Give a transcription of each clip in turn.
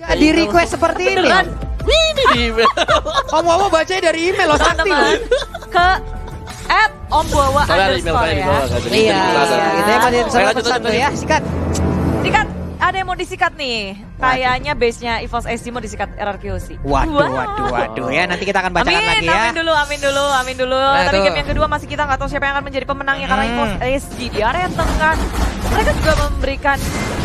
Di request seperti ini. Ini di email. Om bacanya dari email loh Sakti. Teman-teman ke @ombawa Soalnya ada email saya di bawah. nggak jadi Iya, kita kita yang mau Lanjut, pesan tuh ya, sikat. Sikat, ada yang mau disikat nih. Kayaknya base-nya EVOS SD mau disikat RRQC. Waduh ya, nanti kita akan bacakan lagi ya. Amin dulu. Nah, Tapi tuh. game yang kedua masih kita nggak tahu siapa yang akan menjadi pemenangnya karena EVOS SD di area tengah. Mereka juga memberikan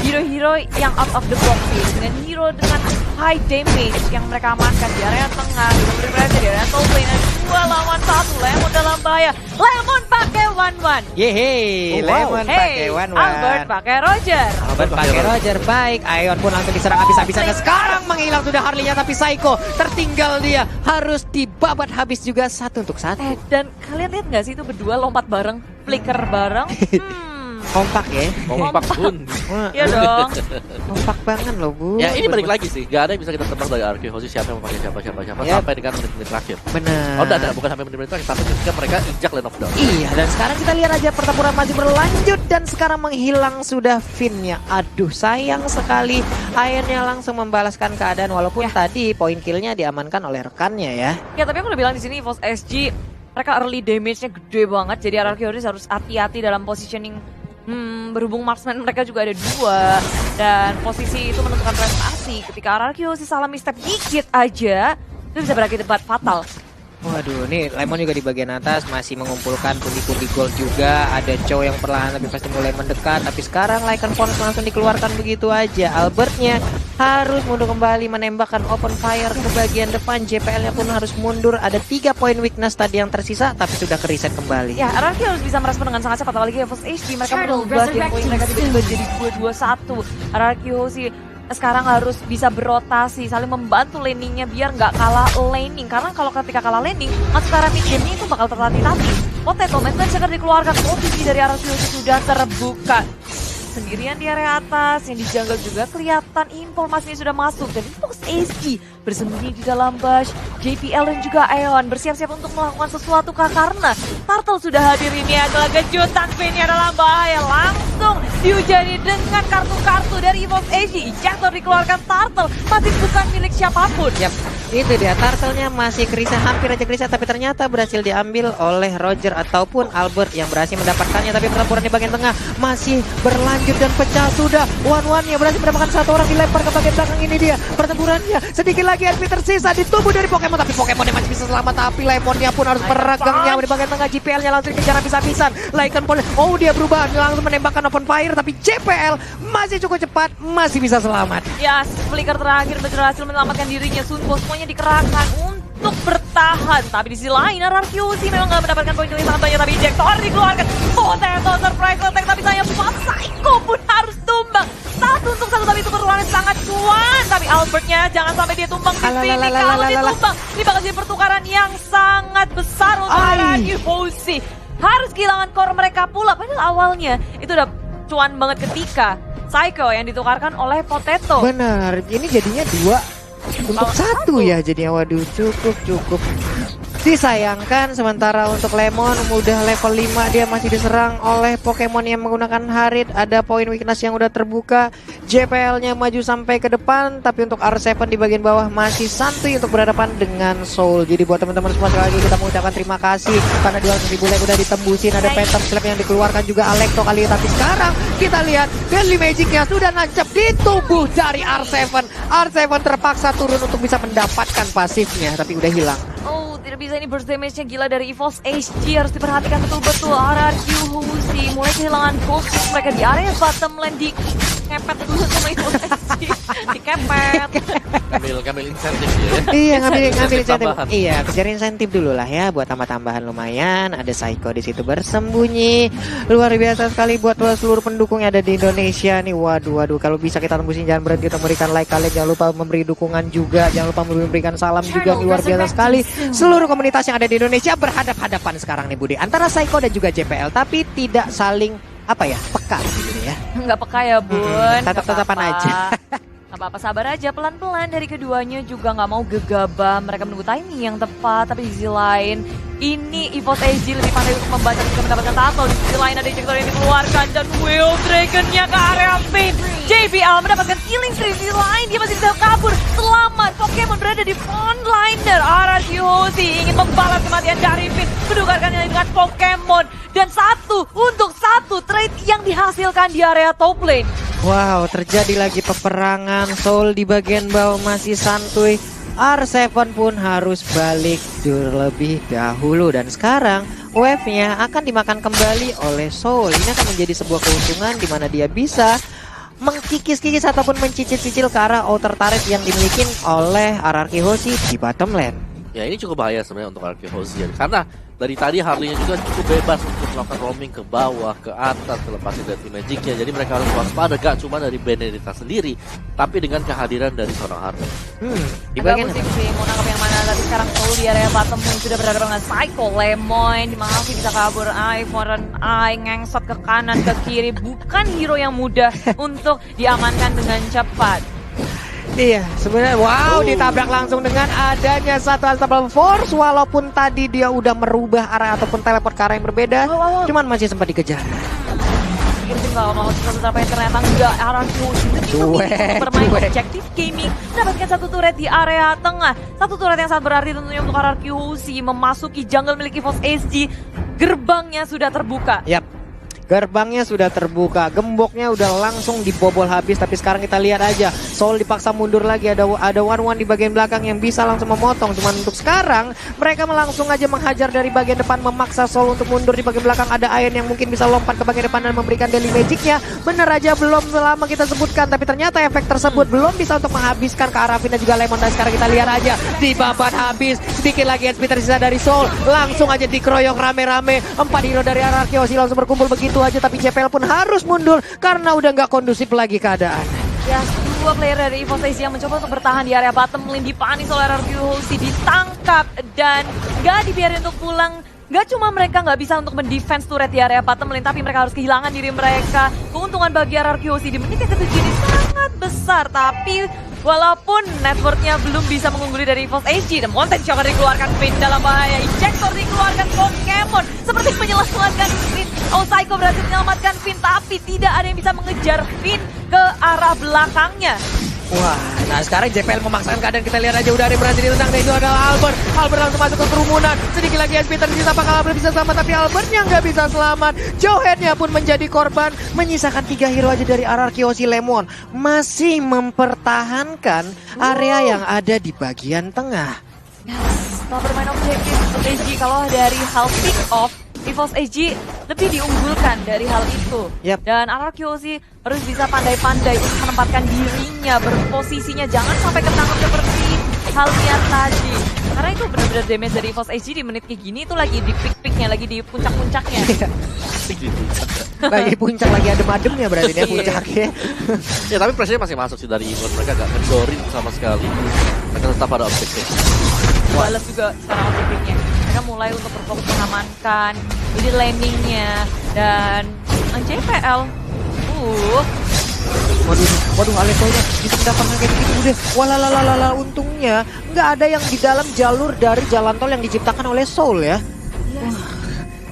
hero-hero yang out of the box sih, dengan hero dengan high damage yang mereka amankan di area tengah. Memberi mereka di area top lane dan 2 lawan 1. Lemon dalam bahaya. Lemon pakai 1-1. Yeay, Oh, wow. Lemon pakai one. Albert pakai Roger. Albert pakai Roger, baik. Ion pun langsung diserang habis-habisan. Dan sekarang menghilang sudah Harley-nya, tapi Psycho tertinggal dia. Harus dibabat habis juga 1 untuk 1. Dan kalian lihat nggak sih itu berdua lompat bareng, flicker bareng? Kompak ya. Kompak bun. Iya dong. Kompak banget loh Bu. Ya ini balik lagi sih, gak ada yang bisa kita tebak dari RQ Hoshi siapa yang mau pakai siapa Yap. sampai dengan menit-menit terakhir. Benar. Oh enggak, bukan sampai menit-menit terakhir, tapi ketika mereka injak lane of down. Iya, dan sekarang kita lihat aja pertempuran masih berlanjut dan sekarang menghilang sudah Finn-nya. Aduh, sayang sekali. Akhirnya langsung membalaskan keadaan walaupun tadi poin kill-nya diamankan oleh rekannya ya. Ya tapi aku udah bilang di sini EVOS SG mereka early damage-nya gede banget, jadi RRQ harus hati-hati dalam positioning. Berhubung marksman mereka juga ada 2 dan posisi itu menentukan prestasi. Ketika RRQ salah misstep dikit aja itu bisa berakibat fatal. Waduh, nih Lemon juga di bagian atas masih mengumpulkan pundi-pundi gold juga. Ada Chow yang perlahan tapi pasti mulai mendekat. Tapi sekarang Lycan Pons langsung dikeluarkan begitu aja. Albertnya harus mundur kembali menembakkan open fire ke bagian depan. JPL-nya pun harus mundur. Ada 3 poin weakness tadi yang tersisa tapi sudah ke reset kembali. Ya, RRQ harus bisa merespon dengan sangat cepat, apalagi EVOS HD mereka merubah game point mereka tiba-tiba jadi 2-2-1. RRQ sih sekarang harus bisa berotasi, saling membantu laningnya biar nggak kalah laning. Karena kalau ketika kalah laning, masuk ke arah mid game-nya itu bakal tertatih-tatih. Potato Man segera dikeluarkan, posisi dari RRQ sudah terbuka. Sendirian di area atas, yang di jungle juga kelihatan informasinya sudah masuk. Dan EVOS SG bersembunyi di dalam bush. JPL dan juga Aeon bersiap-siap untuk melakukan sesuatu karena Turtle sudah hadir. Ini adalah kejutan, Finn-nya dalam bahaya. Langsung dihujani dengan kartu-kartu dari EVOS SG. Ejector dikeluarkan, Turtle masih bukan milik siapapun. Yap, itu dia Turtle-nya masih kerisah, hampir aja kerisah, tapi ternyata berhasil diambil oleh Roger ataupun Albert yang berhasil mendapatkannya. Tapi pertempuran di bagian tengah masih berlanjut dan pecah sudah. One-one-nya berhasil mendapatkan 1 orang, dilempar ke bagian belakang. Ini dia pertempurannya, sedikit lagi HP tersisa di tubuh dari Pokemon, tapi Pokemonnya masih bisa selamat. Tapi Lemonnya pun harus meragangnya di bagian tengah. JPL-nya langsung dikejar habis-habisan. Lycan Pons, dia berubah langsung menembakkan open fire, tapi JPL masih cukup cepat, masih bisa selamat. Ya, flicker terakhir berhasil menyelamatkan dirinya. Sunbo semuanya dikerahkan untuk bertahan. Tapi di sisi lain RRQ sih memang nggak mendapatkan poin yang sangat banyak. Tapi ejector dikeluarkan. Potato surprise attack, tapi sayang Psycho pun harus tumbang. 1 untuk 1, tapi itu keruangan sangat cuan. Tapi Albertnya jangan sampai dia tumbang di sini. Kalau dia tumbang, ini bakal jadi pertukaran yang sangat besar untuk RRQ sih. Harus kehilangan core mereka pula. Padahal awalnya itu udah cuan banget ketika Psycho yang ditukarkan oleh Potato. Benar, ini jadinya 2 untuk 1 ya jadinya. Waduh, cukup. Disayangkan sementara untuk Lemon udah level 5, dia masih diserang oleh Pokemon yang menggunakan Harit. Ada poin weakness yang udah terbuka. JPL-nya maju sampai ke depan, tapi untuk R7 di bagian bawah masih santuy untuk berhadapan dengan Soul. Jadi buat teman-teman semua sekali lagi kita mengucapkan terima kasih karena 200.000 leg udah ditembusin. Ada Phantom Slap yang dikeluarkan juga Alekto kali ini. Tapi sekarang kita lihat Deadly Magic-nya sudah nancap di tubuh dari R7. R7 terpaksa turun untuk bisa mendapatkan pasifnya, tapi udah hilang. Oh, tidak bisa, ini burst damage-nya gila dari EVOS SG. Harus diperhatikan betul-betul. RRQ Hoshi mulai kehilangan gold pick mereka di area bottom lane. Di kepet dulu sama EVOS SG. Dikepet. Ngambil insentif ya. Iya, ngambil insentif. Tambahan. Iya, kejar insentif dulu lah ya buat tambah-tambahan lumayan. Ada Psycho di situ bersembunyi. Luar biasa sekali buat seluruh pendukung yang ada di Indonesia nih. Waduh, kalau bisa kita tembusin, jangan berhenti untuk memberikan like kalian. Jangan lupa memberi dukungan juga. Jangan lupa memberikan salam juga. Luar biasa sekali. Seluruh komunitas yang ada di Indonesia berhadap-hadapan sekarang nih Budi. Antara Psycho dan juga JPL, tapi tidak saling peka gitu ya. Nggak peka ya Bun. Tetap-tetapan aja. Nggak apa-apa, sabar aja, pelan-pelan. Dari keduanya juga nggak mau gegabah. Mereka menunggu timing yang tepat. Tapi di sisi lain, ini EVOS SG lebih pandai untuk membaca jika mendapatkan tackle. Di sisi lain ada ejector yang dikeluarkan. Dan Will Dragon-nya ke area Finn. JBL mendapatkan killing spree. Di sisi lain dia masih bisa kabur. berada di frontliner. RRQ Hoshi ingin membalas kematian dari Finn, menukarkannya dengan Pokemon, dan untuk satu trade yang dihasilkan di area top lane. Wow, terjadi lagi peperangan. Soul di bagian bawah masih santuy. R7 pun harus balik lebih dahulu, dan sekarang wave-nya akan dimakan kembali oleh Soul. Ini akan menjadi sebuah keuntungan di mana dia bisa mengkikis-kikis ataupun mencicil-cicil ke arah outer turret yang dimiliki oleh RRQ Hoshi di bottom lane. Ya ini cukup bahaya sebenarnya untuk RRQ Hoshi ya. Karena dari tadi Harley-nya juga cukup bebas untuk melakukan roaming ke bawah, ke atas, lepasin dari Magic-nya. Jadi mereka harus waspada, gak cuma dari Benedetta sendiri, tapi dengan kehadiran dari seorang Harley. Di Agak bagian pusing sih, mau nangkap yang mana. Tapi sekarang Soul di area bottom lane sudah berada dengan Psycho. Lemon, dimana sih bisa kabur. Foreign Eye, ngengsot ke kanan, ke kiri. Bukan hero yang mudah untuk diamankan dengan cepat. Iya, sebenarnya wow, ditabrak langsung dengan adanya satu Unstoppable Force. Walaupun tadi dia udah merubah arah ataupun teleport ke arah yang berbeda, cuman masih sempat dikejar. Irvin kalau mau sesuatu yang ternyata enggak. RRQ lebih memilih bermain objektif gaming, mendapatkan satu turret di area tengah. Satu turret yang sangat berarti tentunya untuk RRQ Hoshi memasuki jungle milik EVOS SG. Gerbangnya sudah terbuka. Yap. Gerbangnya sudah terbuka, gemboknya udah langsung dibobol habis. Tapi sekarang kita lihat aja, Soul dipaksa mundur lagi. Ada one di bagian belakang yang bisa langsung memotong. Cuman untuk sekarang mereka langsung aja menghajar dari bagian depan, memaksa Soul untuk mundur di bagian belakang. Ada Ayen yang mungkin bisa lompat ke bagian depan dan memberikan daily magicnya. Bener aja belum lama kita sebutkan, tapi ternyata efek tersebut belum bisa untuk menghabiskan ke arah Finn dan juga Lemon. Dan sekarang kita lihat aja, dibabat habis. Sedikit lagi HP tersisa dari Soul, langsung aja dikeroyok rame-rame. 4 hero dari RRQ Hoshi langsung berkumpul begitu aja, tapi JPL pun harus mundur karena udah nggak kondusif lagi keadaan. Ya, dua player dari EVOS SG yang mencoba untuk bertahan di area bottom lane, dipanis oleh RRQ Hoshi, ditangkap dan nggak dibiarin untuk pulang. Gak cuma mereka nggak bisa untuk mendefense turret di area bottom lane, tapi mereka harus kehilangan diri mereka. Keuntungan bagi RRQ Hoshi di menit yang ke-7 ini sangat besar, tapi walaupun networknya belum bisa mengungguli dari EVOS SG, dan Mountain Shocker dikeluarkan, Finn dalam bahaya, Injector dikeluarkan, Pokemon seperti menyelamatkan Finn. Psycho berhasil menyelamatkan Finn, tapi tidak ada yang bisa mengejar Finn ke arah belakangnya. Wah, nah sekarang JPL memaksakan keadaan. Kita lihat aja udah ada yang berhasil ditendang, dan itu adalah Albert. Albert langsung masuk ke kerumunan. Sedikit lagi SP tersisa, apakah Albert bisa selamat? Tapi Albertnya nggak bisa selamat. Joheadnya pun menjadi korban. Menyisakan 3 hero aja dari RRQ Hoshi. Lemon masih mempertahankan area yang ada di bagian tengah. Setelah bermain objektif SG, kalau dari hal pick off, EVOS SG lebih diunggulkan dari hal itu. Dan RRQ Hoshi harus bisa pandai-pandai untuk menempatkan dirinya, berposisinya, jangan sampai ketangkep seperti halnya tadi. Karena itu benar-benar damage dari EVOS SG di menit kayak gini itu lagi di peak-peaknya, lagi di puncak-puncaknya. Lagi puncak, lagi adem-ademnya berarti dia puncaknya. Ya tapi pressure masih masuk sih dari Ivan, mereka gak kendorin sama sekali. Mereka tetap pada objektif. Balas juga sekarang objektifnya. Mereka mulai untuk berfokus mengamankan ini landingnya dan JPL. Waduh, Alekonya bisa mendapatkan kayak gitu deh. Walalala, untungnya nggak ada yang di dalam jalur dari jalan tol yang diciptakan oleh Soul ya.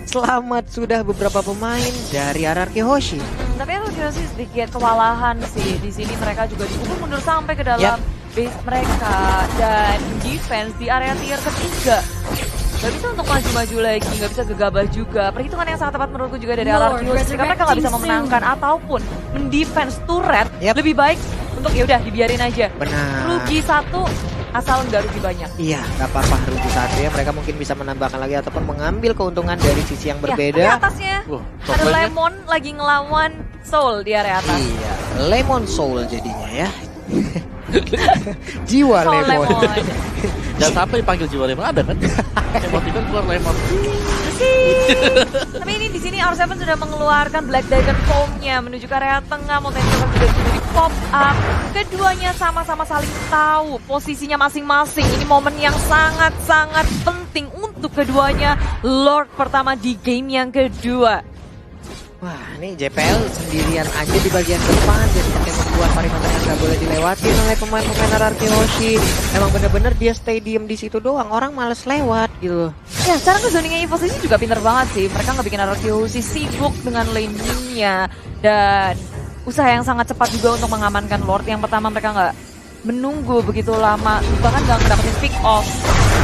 Selamat sudah beberapa pemain dari RRQ Hoshi. Tapi RRQ Hoshi sedikit kewalahan sih. Di sini mereka juga dipukul mundur sampai ke dalam base mereka dan defense di area tier ketiga. Gak bisa untuk maju-maju lagi, gak bisa gegabah juga. Perhitungan yang sangat tepat menurutku juga dari RRQ Hoshi, ketika mereka gak bisa memenangkan ataupun mendefense turret, lebih baik untuk yaudah dibiarin aja. Benar. Rugi 1 asal nggak rugi banyak. Iya, nggak apa-apa rugi 1 ya. Mereka mungkin bisa menambahkan lagi ataupun mengambil keuntungan dari sisi yang berbeda. Ya, di atasnya ada Lemon lagi ngelawan Soul di area atas. Iya, Lemon Soul jadinya ya. Jiwa Lemon. Jangan sampai dipanggil jiwa Lemon, ada kan? Emoticon keluar Lemon. Tapi ini di sini R7 sudah mengeluarkan Black Dagger Foam-nya menuju ke area tengah. Mountain Shocker sudah di pop up. Keduanya sama-sama saling tahu posisinya masing-masing. Ini momen yang sangat-sangat penting untuk keduanya. Lord pertama di game yang kedua. Wah, ini JPL sendirian aja di bagian depan, jadi yang membuat Parimanta yang nggak boleh dilewatin oleh pemain-pemain RRQ Hoshi. Emang bener-bener dia stay diem di situ doang, orang males lewat gitu. Ya, cara ngezoningnya EVOS ini juga pinter banget sih. Mereka nggak bikin RRQ Hoshi sibuk dengan laning-nya dan usaha yang sangat cepat juga untuk mengamankan Lord. Yang pertama mereka nggak menunggu begitu lama, bahkan nggak dapetin pick off.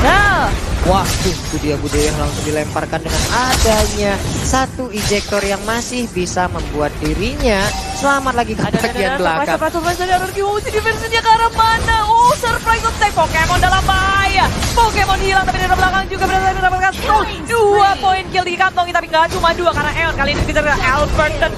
Nah, Wah, itu dia Bude yang langsung dilemparkan dengan adanya satu ejector yang masih bisa membuat dirinya selamat lagi ke bagian belakang. Surprise dari RRQ Hoshi, defense-nya ke arah mana? Oh, surprise attack, Pokemon dalam bahaya. Pokemon hilang tapi dari belakang juga berhasil mendapatkan stun. 2 poin kill di kantongi, tapi nggak cuma 2 karena El kali ini kita Albert dan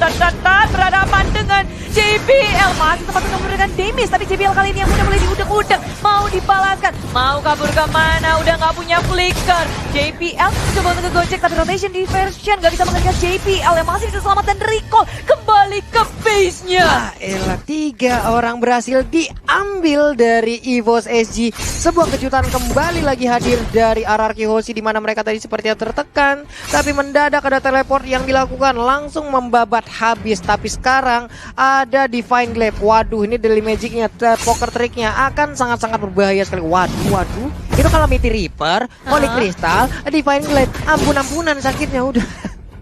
berhadapan dengan JBL. Masih sempat untuk memberikan damage, tapi JBL kali ini yang udah mulai diudek-udek, mau dibalaskan, mau kabur kemana? Udah nggak punya flicker. JBL coba untuk ngegojek, tapi rotation diversion nggak bisa mengejar JBL yang masih bisa selamat dan recall kembali ke base-nya. Elah, 3 orang berhasil diambil dari EVOS SG. Sebuah kejutan kembali lagi hadir dari RRQ Hoshi, di mana mereka tadi sepertinya tertekan, tapi mendadak ada teleport yang dilakukan langsung membabat habis. Tapi sekarang ada Divine Glaive. Waduh, ini Daily Magic-nya, poker trick-nya akan sangat-sangat berbahaya sekali. Waduh. Itu kalau Mighty Reaper, Holy Crystal, Divine Glaive, ampun-ampunan sakitnya udah.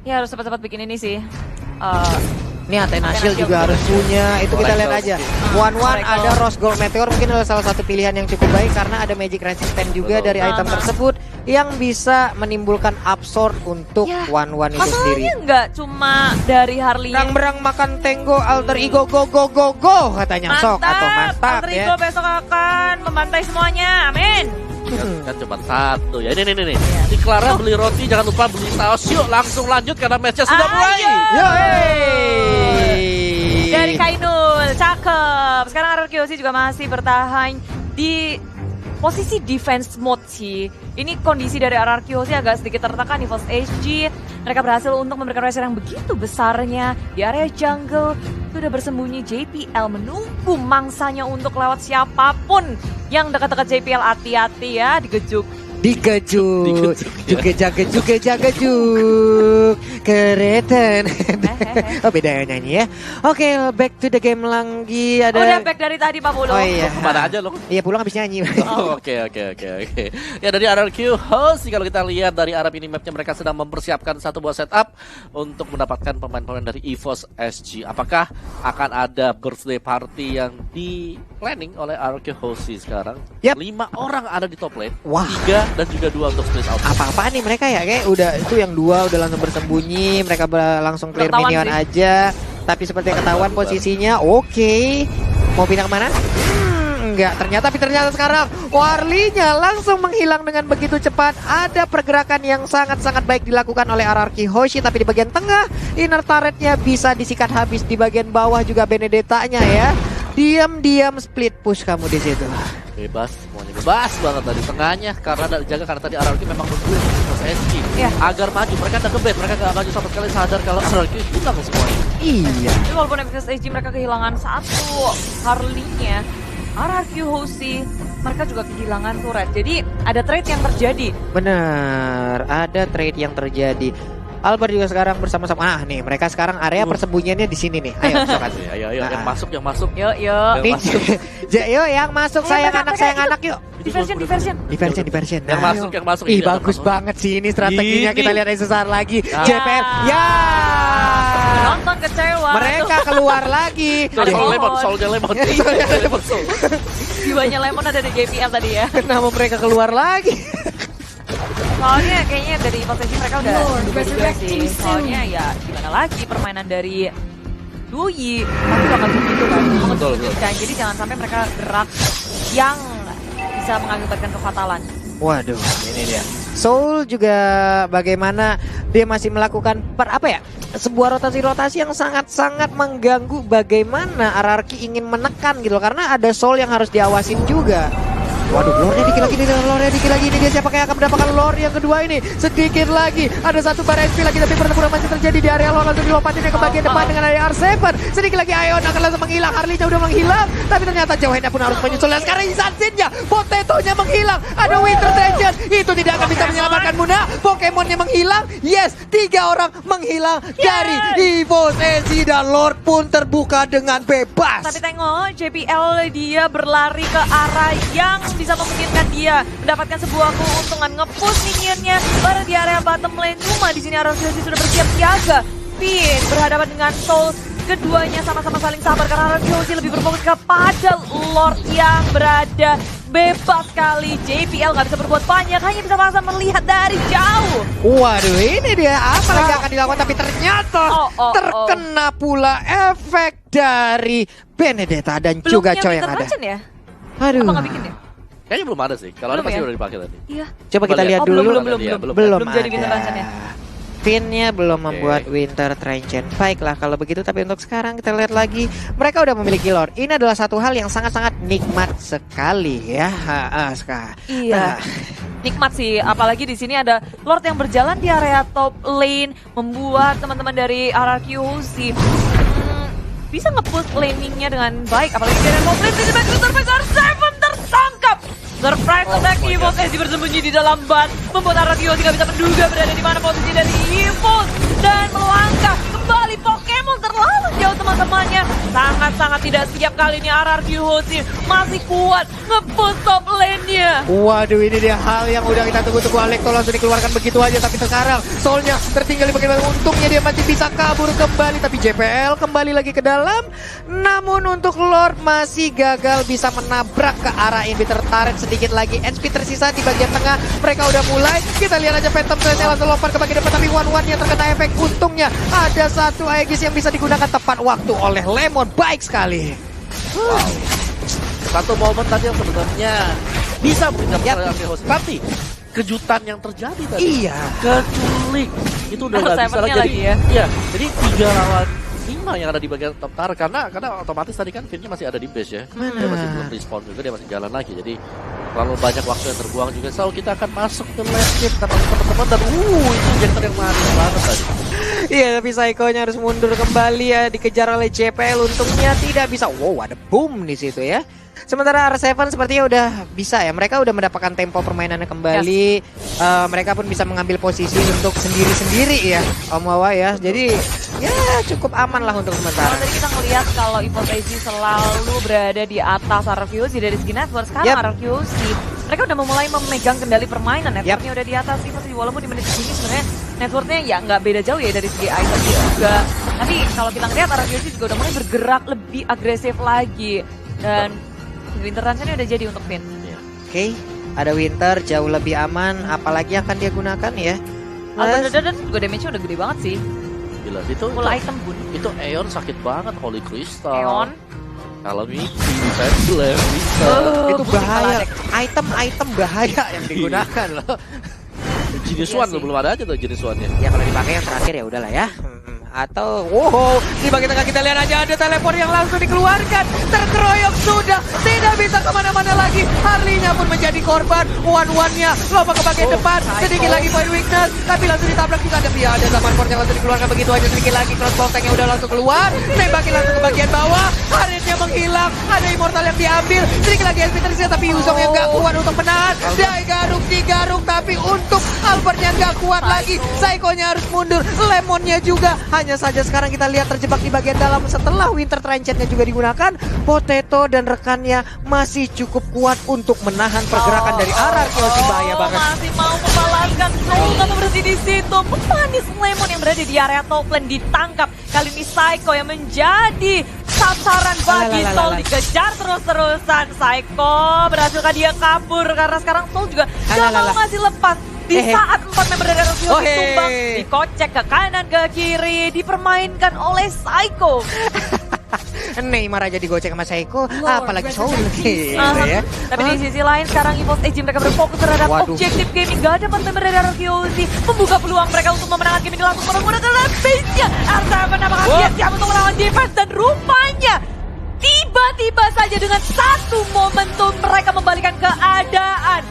Ya harus cepat-cepat bikin ini sih. Ini Athena Shield juga harus punya. Itu kita lihat aja. One ada Rose Gold Meteor mungkin adalah salah satu pilihan yang cukup baik karena ada magic resistant juga dari item tersebut yang bisa menimbulkan absorb untuk One itu sendiri. Masalahnya nggak cuma dari Harley. Berang makan Tenggo alter ego go katanya. Sok atau mantap alter ya. ego besok akan membantai semuanya. Amin. Kan cuma satu ya. Ini. Si Clara beli roti, jangan lupa beli saus. Yuk langsung lanjut karena matchnya sudah mulai. Yo, Dari Kainul, cakep. Sekarang RRQ Hoshi juga masih bertahan di posisi defense mode sih. Ini kondisi dari RRQ Hoshi agak sedikit tertekan di EVOS SG. Mereka berhasil untuk memberikan pressure yang begitu besarnya di area jungle. Sudah bersembunyi JPL menunggu mangsanya untuk lewat siapapun yang dekat-dekat JPL. Hati-hati ya, digejuk. Digejuk kereten. Oh beda ya nyanyi ya. Oke, back to the game lagi. Ada Udah back dari tadi Pak Bulu. Oh iya, Kemana aja loh. iya pulang habis nyanyi. Oke. Ya dari RRQ Hoshi, kalau kita lihat dari Arab ini mapnya mereka sedang mempersiapkan satu buah setup untuk mendapatkan pemain-pemain dari EVOS SG. Apakah akan ada birthday party yang di planning oleh RRQ Hoshi sekarang? Yap. 5 orang ada di top lane. Wah. 3 dan juga 2 untuk split out. Apa-apaan nih mereka ya, kayak udah itu yang 2 udah langsung bersembunyi, mereka langsung clear Ketahuan minion sih. aja. Tapi seperti ketahuan posisinya, oke. Mau pindah kemana? Enggak, ternyata sekarang Warlinya langsung menghilang dengan begitu cepat. Ada pergerakan yang sangat-sangat baik dilakukan oleh RRQ Hoshi, tapi di bagian tengah inner turretnya bisa disikat habis, di bagian bawah juga Benedetta-nya ya. Diam-diam split push kamu di situ. Bebas, semuanya bebas banget dari tengahnya karena ada jaga, karena tadi RRQ memang nungguin EVOS SG agar maju. Mereka udah ngebet, mereka gak maju sama sekali, sadar kalau RRQ hilang semuanya. Iya. Jadi walaupun EVOS SG mereka kehilangan satu Harley-nya, RRQ Hoshi mereka juga kehilangan turret. Jadi ada trade yang terjadi. Benar, ada trade yang terjadi. Albert juga sekarang bersama-sama. Nih mereka sekarang area persembunyiannya di sini nih. Ayo, sokat. Ayo, yang masuk. Yuk. Nih, yuk yang masuk sayang anak yuk. Diversion. Yang masuk. Ih, Ini bagus akan masuk. banget sih ini strateginya. Ini. Kita lihat sesaat lagi. Ah. JPL. Ya. Nonton kecewa. Mereka keluar lagi. Soalnya lemon. Jiwanya Lemon ada di JPL tadi ya. Kenapa mereka keluar lagi? Soalnya kayaknya dari EVOS SG mereka udah juga sih. Soalnya ya gimana lagi permainan dari Dui tapi bakal begitu kan. Betul. Jadi jangan sampai mereka gerak yang bisa mengakibatkan kefatalan. Waduh, ini dia. Soul juga bagaimana dia masih melakukan sebuah rotasi-rotasi yang sangat-sangat mengganggu bagaimana RRQ ingin menekan gitu loh, karena ada Soul yang harus diawasin juga. Waduh, lore dikit lagi ini dia siapa yang akan mendapatkan lore yang kedua ini. Sedikit lagi, ada satu bar SP lagi, tapi pertempuran masih terjadi di area lore, langsung dilompatin ke bagian depan dengan area R7. Sedikit lagi Ion akan langsung menghilang, Harley-nya udah menghilang, tapi ternyata Jauhnya pun harus menyusul. Dan sekarang Insansin-nya, Potato-nya menghilang, ada Winter Treasure, itu tidak akan bisa menyelamatkan Muna. Pokemonnya menghilang, yes, 3 orang menghilang dari EVOS SG dan lore pun terbuka dengan bebas. Tapi tengok JPL dia berlari ke arah yang bisa memungkinkan dia mendapatkan sebuah keuntungan, nge-push minionnya baru di area bottom lane. Cuma di sini RRQ sudah bersiap siaga. Pin berhadapan dengan Soul keduanya sama-sama saling sabar karena RRQ lebih berfokus kepada Lord yang berada bebas sekali. JPL nggak bisa berbuat banyak, hanya bisa masa melihat dari jauh. Waduh, ini dia apa lagi akan dilakukan, tapi ternyata terkena pula efek dari Benedetta dan juga Choi yang ada. Ya? Aduh. Apa nggak bikin ya? Kayaknya belum ada sih. Kalau ada pasti udah dipakai tadi. Iya. Coba kita lihat dulu. Belum jadi Winter Transcend ya. Finnya belum membuat Winter Transcend. Baiklah kalau begitu, tapi untuk sekarang kita lihat lagi, mereka udah memiliki Lord. Ini adalah satu hal yang sangat-sangat nikmat sekali ya. Iya. Nikmat sih, apalagi di sini ada Lord yang berjalan di area top lane, membuat teman-teman dari RRQ sih bisa nge-push laningnya dengan baik. Apalagi dari top lane, di back surprise R7 tertangkap. Surprise attack EVOS SG bersembunyi di dalam ban, membuat RRQ tidak bisa menduga berada di mana posisi dari EVOS dan melangkah kembali. Pokemon terlalu jauh teman-temannya, sangat-sangat tidak siap kali ini. RRQ masih kuat nge-push top lane-nya. Waduh, ini dia hal yang udah kita tunggu-tunggu. Alekto langsung dikeluarkan begitu aja, tapi sekarang Soulnya tertinggal di bagian bawah. Untungnya dia masih bisa kabur kembali, tapi JPL kembali lagi ke dalam. Namun untuk Lord masih gagal bisa menabrak ke arah inhibitor turret. Sedikit lagi HP tersisa di bagian tengah. Mereka udah mulai, kita lihat aja Phantom Thread-nya langsung lompat ke bagian depan, tapi one-one-nya terkena efek. Untungnya ada satu Aegis yang bisa digunakan tepat waktu oleh Lemon. Baik sekali. Wow. Satu momen tadi yang sebenarnya bisa mencapai RRQ, tapi kejutan yang terjadi tadi. Iya. Keculik. Itu udah nggak bisa lagi ya. Iya, jadi 3 lawan 5 yang ada di bagian top tar, karena otomatis tadi kan Finnya masih ada di base ya. Dia masih belum respawn juga, dia masih jalan lagi. Jadi terlalu banyak waktu yang terbuang juga. So kita akan masuk ke last game kata teman-teman, dan itu injektor yang manis banget tadi. Iya, tapi Psycho-nya harus mundur kembali ya, dikejar oleh JPL. Untungnya tidak bisa. Wow, ada boom di situ ya. Sementara R7 sepertinya udah bisa ya. Mereka udah mendapatkan tempo permainannya kembali. Mereka pun bisa mengambil posisi untuk sendiri-sendiri ya, Om Wawa ya. Jadi ya cukup aman lah untuk sementara. Kalau tadi kita ngelihat kalau EVOS selalu berada di atas RRQ dari segi network. Sekarang RRQ mereka udah memulai memegang kendali permainan. Networknya udah di atas EVOS, walaupun di menit ini sebenarnya networknya ya nggak beda jauh ya dari segi item juga. Tapi kalau kita ngelihat RRQ juga udah mulai bergerak lebih agresif lagi. Dan Winter Transcend udah jadi untuk Finn. Oke, ada Winter jauh lebih aman. Apalagi akan dia gunakan ya. Dan juga damage-nya udah gede banget sih. Gila, itu full item bun. Itu Aeon sakit banget, Holy Crystal. Aeon. Calamity, Fabulous, itu bahaya. Item-item bahaya yang digunakan loh. Jenis one belum ada aja tuh jenis one-nya. Ya kalau dipakai yang terakhir ya udahlah ya. Atau wow, di bagian tengah kita lihat aja ada teleport yang langsung dikeluarkan. Terkeroyok sudah, tidak bisa kemana-mana lagi. Harley-nya pun menjadi korban. One-one-nya lompat ke bagian depan. Sedikit lagi point weakness, tapi langsung ditabrak juga. Tapi ada zaman port yang langsung dikeluarkan begitu aja. Sedikit lagi crossbow tank-nya udah langsung keluar. Nembakin langsung ke bagian bawah. Harriet-nya menghilang. Ada immortal yang diambil. Sedikit lagi SP tersisa, tapi Yuzong yang gak kuat untuk menahan. Dai digaruk, tapi untuk Albert-nya gak kuat lagi. Psycho-nya harus mundur. Lemon-nya juga. Hanya saja sekarang kita lihat terjebak di bagian dalam. Setelah Winter Transcend-nya juga digunakan, Potato dan rekannya masih cukup kuat untuk menahan pergerakan dari RRQ. Bahaya banget. Masih mau membalaskan. Soul nggak mau berhenti di situ. Pepanis Lemon yang berada di area top lane ditangkap. Kali ini Psycho yang menjadi sasaran bagi Soul, dikejar terus-terusan. Psycho berhasilkah dia kabur karena sekarang Soul juga gak mau ngasih lepas. Di saat 4 member dari RRQ tumbang, dikocek ke kanan ke kiri, dipermainkan oleh Psycho. Neymar aja digocek sama Psycho, apalagi Soul gitu ya. Tapi di sisi lain sekarang EVOS SG mereka berfokus terhadap objektif gaming. Gak ada member dari RRQ membuka peluang mereka untuk memenangkan game ini langsung menggunakan base-nya. R7 apakah siap untuk melawan defense, dan rupanya tiba-tiba saja dengan satu momentum mereka membalikan keadaan.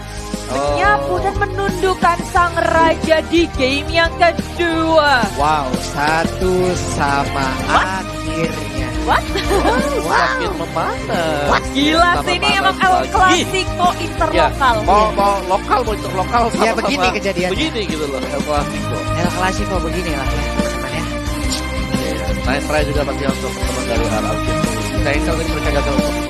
Menyapu dan menundukkan sang raja di game yang kedua. Wow, satu sama akhirnya. What? Semakin memanah. Gila sih, ini emang El Clasico interlokal. Mau lokal, mau interlokal. Ya begini kejadian. Begini gitu loh, El Clasico. El Clasico begini lah ya teman-teman ya. Nice try juga pasti untuk teman dari RRQ. Saya mereka gagal untuk